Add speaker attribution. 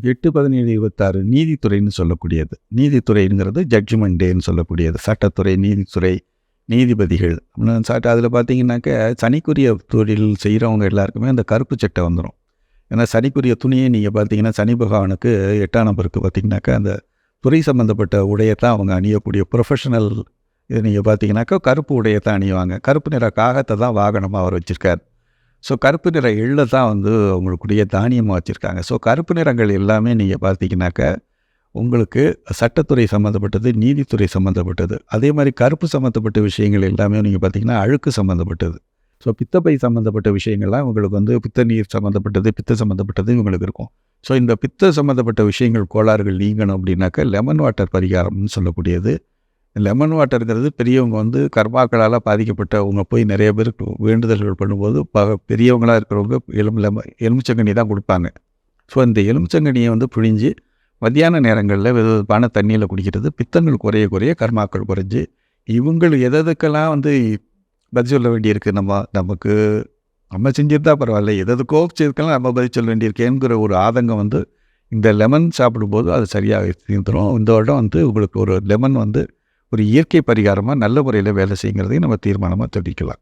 Speaker 1: 8/17/26 நீதித்துறைன்னு சொல்லக்கூடியது. நீதித்துறைங்கிறது ஜட்ஜ்மெண்ட் டேன்னு சொல்லக்கூடியது. சட்டத்துறை, நீதித்துறை, நீதிபதிகள். அதில் பார்த்தீங்கன்னாக்க சனிக்குரிய தொழில் செய்கிறவங்க எல்லாருக்குமே அந்த கருப்பு சட்டை வந்துடும். ஏன்னா சனிக்குரிய துணியை நீங்கள் பார்த்தீங்கன்னா சனி பகவானுக்கு 8ஆம் நம்பருக்கு பார்த்தீங்கன்னாக்கா அந்த துறை சம்மந்தப்பட்ட உடையத்தான் அவங்க அணியக்கூடிய ப்ரொஃபஷனல். இது நீங்கள் பார்த்தீங்கன்னாக்கா கருப்பு உடையத்தான் அணிவாங்க. கருப்பு நிற காகத்தை தான் வாகனமாக அவர் வச்சுருக்கார். ஸோ கருப்பு நிற எள்ளை தான் வந்து உங்களுக்குடைய தானியமாக வச்சுருக்காங்க. ஸோ கருப்பு நிறங்கள் எல்லாமே நீங்கள் பார்த்தீங்கன்னாக்கா உங்களுக்கு சட்டத்துறை சம்மந்தப்பட்டது, நீதித்துறை சம்மந்தப்பட்டது. அதே மாதிரி கருப்பு சம்மந்தப்பட்ட விஷயங்கள் எல்லாமே நீங்கள் பார்த்தீங்கன்னா அழுக்கு சம்மந்தப்பட்டது. ஸோ பித்தப்பை சம்மந்தப்பட்ட விஷயங்கள்லாம் உங்களுக்கு வந்து பித்த நீர் சம்மந்தப்பட்டது, பித்த சம்மந்தப்பட்டது இவங்களுக்கு இருக்கும். ஸோ இந்த பித்த சம்மந்தப்பட்ட விஷயங்கள் கோளாறுகள் நீங்கணும் அப்படின்னாக்கா லெமன் வாட்டர் பரிகாரம்னு சொல்லக்கூடியது. லெமன் வாட்டருங்கிறது பெரியவங்க வந்து கர்மாக்களால் பாதிக்கப்பட்டவங்க போய் நிறைய பேருக்கு வேண்டுதல்கள் பண்ணும்போது பெரியவங்களாக இருக்கிறவங்க எலுமிச்சங்கனி தான் கொடுப்பாங்க. ஸோ இந்த எலுமிச்சங்கனியை வந்து பிழிஞ்சு மத்தியான நேரங்களில் வெதுவெதுப்பான தண்ணியில் குடிக்கிறது பித்தங்கள் குறைய குறைய கர்மாக்கள் குறைஞ்சி இவங்கள் எதுக்கெல்லாம் வந்து பதில் சொல்ல வேண்டியிருக்கு. நமக்கு நம்ம செஞ்சிருந்தா பரவாயில்ல, எதுக்கோ செய்யறதுக்கெல்லாம் நம்ம பதில் சொல்ல வேண்டியிருக்கேங்கிற ஒரு ஆதங்கம் வந்து இந்த லெமன் சாப்பிடும்போது அது சரியாக தீர்ந்துடும். இந்த வருடம் வந்து உங்களுக்கு ஒரு லெமன் வந்து ஒரு இயற்கை பரிகாரமாக நல்ல முறையில் வேலை செய்யுங்கிறதையும் நம்ம தீர்மானமாக தெரிவிக்கலாம்.